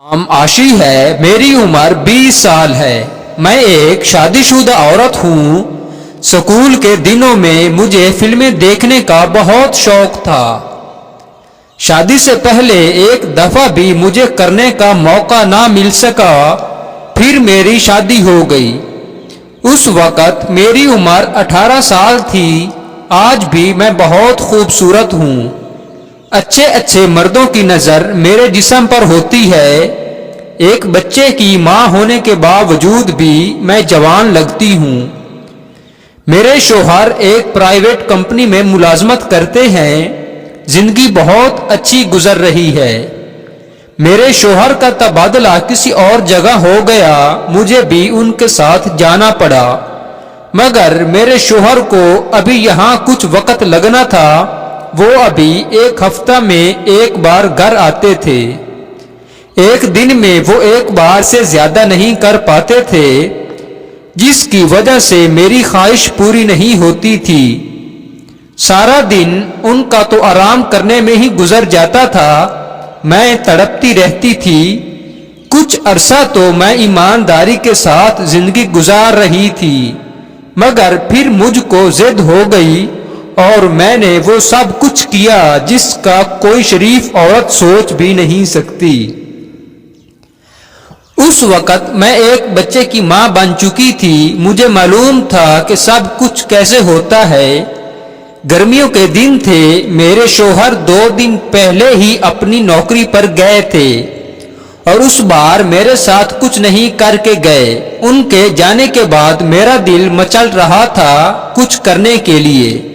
नाम आशी है। मेरी उम्र 20 साल है। मैं एक शादीशुदा औरत हूँ। स्कूल के दिनों में मुझे फिल्में देखने का बहुत शौक था। शादी से पहले एक दफा भी मुझे करने का मौका ना मिल सका। फिर मेरी शादी हो गई। उस वक़्त मेरी उम्र 18 साल थी। आज भी मैं बहुत खूबसूरत हूँ। अच्छे अच्छे मर्दों की नज़र मेरे जिस्म पर होती है। एक बच्चे की माँ होने के बावजूद भी मैं जवान लगती हूँ। मेरे शौहर एक प्राइवेट कंपनी में मुलाजमत करते हैं। जिंदगी बहुत अच्छी गुजर रही है। मेरे शौहर का तबादला किसी और जगह हो गया। मुझे भी उनके साथ जाना पड़ा, मगर मेरे शौहर को अभी यहाँ कुछ वक्त लगना था। वो अभी एक हफ्ता में एक बार घर आते थे। एक दिन में वो एक बार से ज्यादा नहीं कर पाते थे, जिसकी वजह से मेरी ख्वाहिश पूरी नहीं होती थी। सारा दिन उनका तो आराम करने में ही गुजर जाता था। मैं तड़पती रहती थी। कुछ अरसा तो मैं ईमानदारी के साथ जिंदगी गुजार रही थी, मगर फिर मुझको जिद हो गई और मैंने वो सब कुछ किया जिसका कोई शरीफ औरत सोच भी नहीं सकती। उस वक़्त मैं एक बच्चे की माँ बन चुकी थी। मुझे मालूम था कि सब कुछ कैसे होता है। गर्मियों के दिन थे। मेरे शौहर 2 दिन पहले ही अपनी नौकरी पर गए थे और उस बार मेरे साथ कुछ नहीं करके गए। उनके जाने के बाद मेरा दिल मचल रहा था कुछ करने के लिए,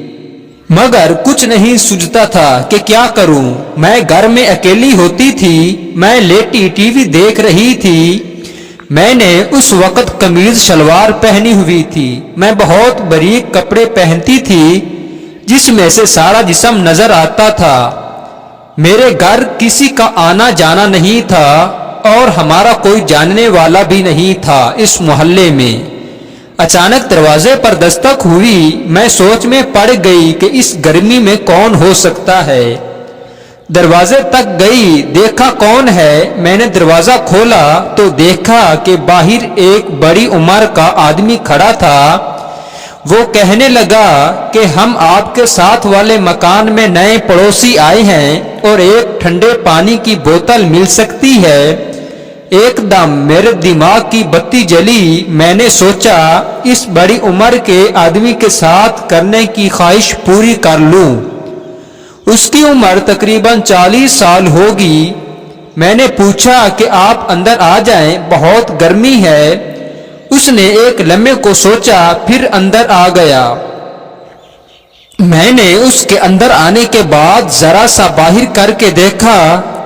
मगर कुछ नहीं सूझता था कि क्या करूं। मैं घर में अकेली होती थी। मैं लेटी टीवी देख रही थी। मैंने उस वक़्त कमीज शलवार पहनी हुई थी। मैं बहुत बारीक कपड़े पहनती थी जिसमें से सारा जिस्म नजर आता था। मेरे घर किसी का आना जाना नहीं था और हमारा कोई जानने वाला भी नहीं था इस मोहल्ले में। अचानक दरवाजे पर दस्तक हुई। मैं सोच में पड़ गई कि इस गर्मी में कौन हो सकता है। दरवाजे तक गई, देखा कौन है। मैंने दरवाजा खोला तो देखा कि बाहर एक बड़ी उम्र का आदमी खड़ा था। वो कहने लगा कि हम आपके साथ वाले मकान में नए पड़ोसी आए हैं और एक ठंडे पानी की बोतल मिल सकती है। एकदम मेरे दिमाग की बत्ती जली। मैंने सोचा इस बड़ी उम्र के आदमी के साथ करने की ख्वाहिश पूरी कर लूं। उसकी उम्र तकरीबन 40 साल होगी। मैंने पूछा कि आप अंदर आ जाएं, बहुत गर्मी है। उसने एक लम्हे को सोचा, फिर अंदर आ गया। मैंने उसके अंदर आने के बाद जरा सा बाहर करके देखा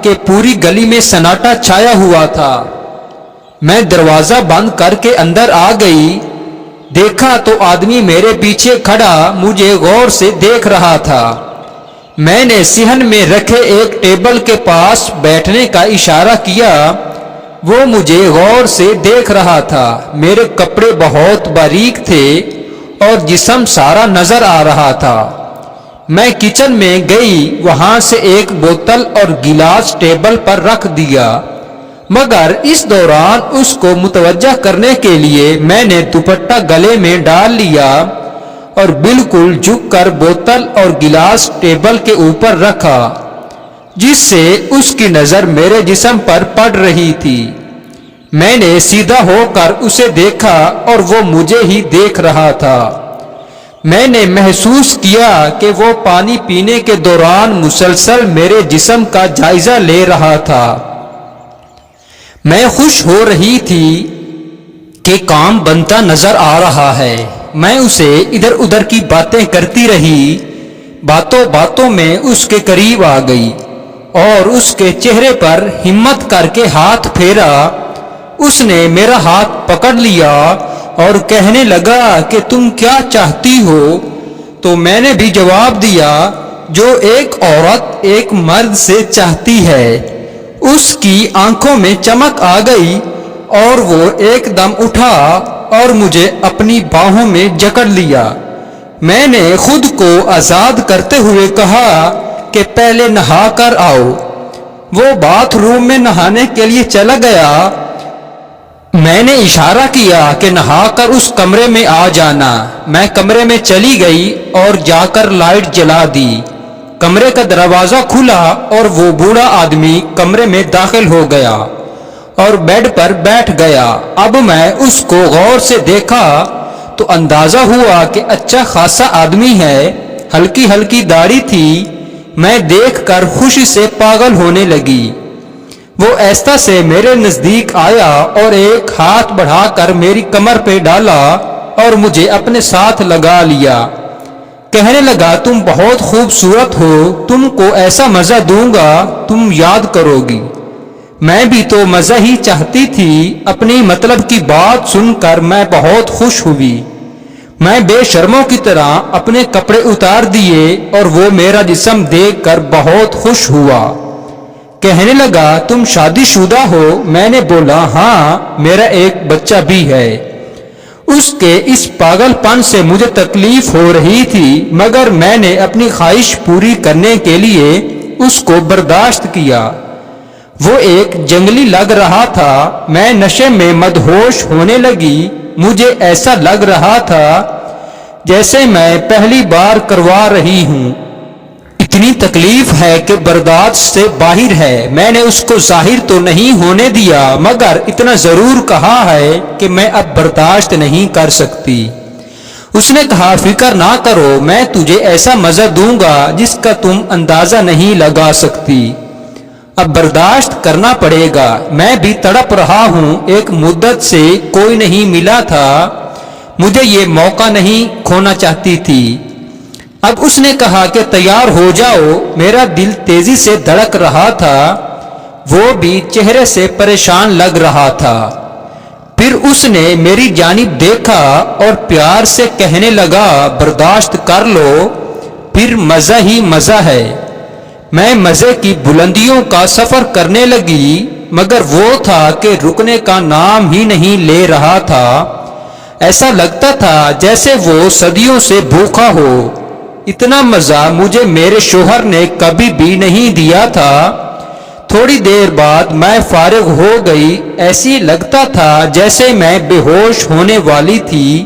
कि पूरी गली में सन्नाटा छाया हुआ था। मैं दरवाजा बंद करके अंदर आ गई। देखा तो आदमी मेरे पीछे खड़ा मुझे गौर से देख रहा था। मैंने सिहन में रखे एक टेबल के पास बैठने का इशारा किया। वो मुझे गौर से देख रहा था। मेरे कपड़े बहुत बारीक थे और जिस्म सारा नजर आ रहा था। मैं किचन में गई, वहां से एक बोतल और गिलास टेबल पर रख दिया, मगर इस दौरान उसको मुतवज्जा करने के लिए मैंने दुपट्टा गले में डाल लिया और बिल्कुल झुककर बोतल और गिलास टेबल के ऊपर रखा, जिससे उसकी नजर मेरे जिस्म पर पड़ रही थी। मैंने सीधा होकर उसे देखा और वो मुझे ही देख रहा था। मैंने महसूस किया कि वो पानी पीने के दौरान मुसलसल मेरे जिस्म का जायजा ले रहा था। मैं खुश हो रही थी कि काम बनता नजर आ रहा है। मैं उसे इधर उधर की बातें करती रही। बातों बातों में उसके करीब आ गई और उसके चेहरे पर हिम्मत करके हाथ फेरा। उसने मेरा हाथ पकड़ लिया और कहने लगा कि तुम क्या चाहती हो। तो मैंने भी जवाब दिया, जो एक औरत एक मर्द से चाहती है। उसकी आंखों में चमक आ गई और वो एकदम उठा और मुझे अपनी बाहों में जकड़ लिया। मैंने खुद को आजाद करते हुए कहा कि पहले नहा कर आओ। وہ باتھ روم میں نہانے کے لیے چلا گیا۔ میں نے اشارہ کیا کہ نہا کر اس کمرے میں آ جانا۔ میں کمرے میں چلی گئی اور جا کر لائٹ جلا دی۔ کمرے کا دروازہ کھلا اور وہ بوڑھا آدمی کمرے میں داخل ہو گیا اور بیڈ پر بیٹھ گیا۔ اب میں اس کو غور سے دیکھا تو اندازہ ہوا کہ اچھا خاصا آدمی ہے، ہلکی ہلکی داڑھی تھی۔ میں دیکھ کر خوشی سے پاگل ہونے لگی۔ وہ ایستا سے میرے نزدیک آیا اور ایک ہاتھ بڑھا کر میری کمر پہ ڈالا اور مجھے اپنے ساتھ لگا لیا۔ کہنے لگا، تم بہت خوبصورت ہو، تم کو ایسا مزہ دوں گا تم یاد کرو گی۔ میں بھی تو مزہ ہی چاہتی تھی۔ اپنی مطلب کی بات سن کر میں بہت خوش ہوئی۔ میں بے شرموں کی طرح اپنے کپڑے اتار دیے اور وہ میرا جسم دیکھ کر بہت خوش ہوا۔ کہنے لگا، تم شادی شدہ ہو؟ میں نے بولا، ہاں، میرا ایک بچہ بھی ہے۔ اس کے اس پاگل پن سے مجھے تکلیف ہو رہی تھی، مگر میں نے اپنی خواہش پوری کرنے کے لیے اس کو برداشت کیا۔ وہ ایک جنگلی لگ رہا تھا۔ میں نشے میں مدہوش ہونے لگی۔ مجھے ایسا لگ رہا تھا جیسے میں پہلی بار کروا رہی ہوں۔ اتنی تکلیف ہے کہ برداشت سے باہر ہے۔ میں نے اس کو ظاہر تو نہیں ہونے دیا، مگر اتنا ضرور کہا ہے کہ میں اب برداشت نہیں کر سکتی۔ اس نے کہا، فکر نہ کرو، میں تجھے ایسا مزہ دوں گا جس کا تم اندازہ نہیں لگا سکتی۔ اب برداشت کرنا پڑے گا۔ میں بھی تڑپ رہا ہوں۔ ایک مدت سے کوئی نہیں ملا تھا، مجھے یہ موقع نہیں کھونا چاہتی تھی۔ اب اس نے کہا کہ تیار ہو جاؤ۔ میرا دل تیزی سے دھڑک رہا تھا، وہ بھی چہرے سے پریشان لگ رہا تھا۔ پھر اس نے میری جانب دیکھا اور پیار سے کہنے لگا، برداشت کر لو، پھر مزہ ہی مزہ ہے۔ میں مزے کی بلندیوں کا سفر کرنے لگی، مگر وہ تھا کہ رکنے کا نام ہی نہیں لے رہا تھا۔ ایسا لگتا تھا جیسے وہ صدیوں سے بھوکا ہو۔ اتنا مزہ مجھے میرے شوہر نے کبھی بھی نہیں دیا تھا۔ تھوڑی دیر بعد میں فارغ ہو گئی۔ ایسی لگتا تھا جیسے میں بے ہوش ہونے والی تھی۔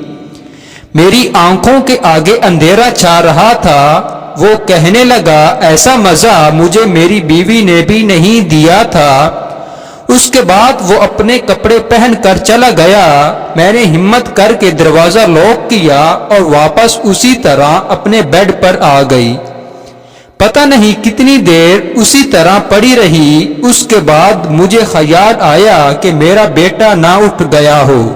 میری آنکھوں کے آگے اندھیرا چھا رہا تھا۔ وہ کہنے لگا، ایسا مزہ مجھے میری بیوی نے بھی نہیں دیا تھا۔ اس کے بعد وہ اپنے کپڑے پہن کر چلا گیا۔ میں نے ہمت کر کے دروازہ لاک کیا اور واپس اسی طرح اپنے بیڈ پر آ گئی۔ پتہ نہیں کتنی دیر اسی طرح پڑی رہی۔ اس کے بعد مجھے خیال آیا کہ میرا بیٹا نہ اٹھ گیا ہو۔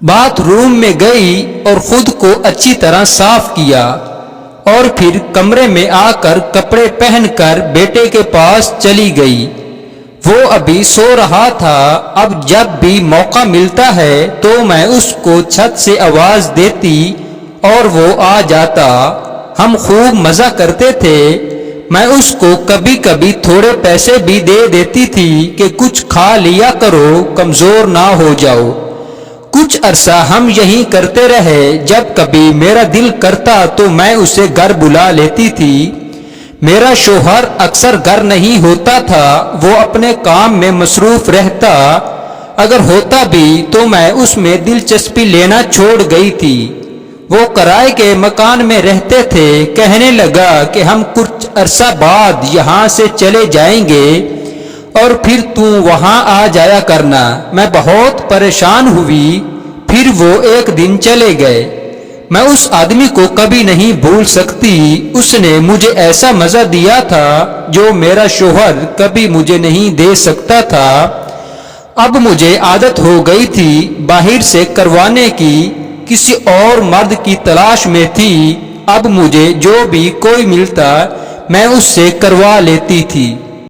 باتھ روم میں گئی اور خود کو اچھی طرح صاف کیا اور پھر کمرے میں آ کر کپڑے پہن کر بیٹے کے پاس چلی گئی۔ وہ ابھی سو رہا تھا۔ اب جب بھی موقع ملتا ہے تو میں اس کو چھت سے آواز دیتی اور وہ آ جاتا۔ ہم خوب مزہ کرتے تھے۔ میں اس کو کبھی کبھی تھوڑے پیسے بھی دے دیتی تھی کہ کچھ کھا لیا کرو، کمزور نہ ہو جاؤ۔ کچھ عرصہ ہم یہی کرتے رہے۔ جب کبھی میرا دل کرتا تو میں اسے گھر بلا لیتی تھی۔ میرا شوہر اکثر گھر نہیں ہوتا تھا، وہ اپنے کام میں مصروف رہتا۔ اگر ہوتا بھی تو میں اس میں دلچسپی لینا چھوڑ گئی تھی۔ وہ کرائے کے مکان میں رہتے تھے۔ کہنے لگا کہ ہم کچھ عرصہ بعد یہاں سے چلے جائیں گے اور پھر تو وہاں آ جایا کرنا۔ میں بہت پریشان ہوئی۔ پھر وہ ایک دن چلے گئے۔ میں اس آدمی کو کبھی نہیں بھول سکتی۔ اس نے مجھے ایسا مزہ دیا تھا جو میرا شوہر کبھی مجھے نہیں دے سکتا تھا۔ اب مجھے عادت ہو گئی تھی باہر سے کروانے کی، کسی اور مرد کی تلاش میں تھی۔ اب مجھے جو بھی کوئی ملتا میں اس سے کروا لیتی تھی۔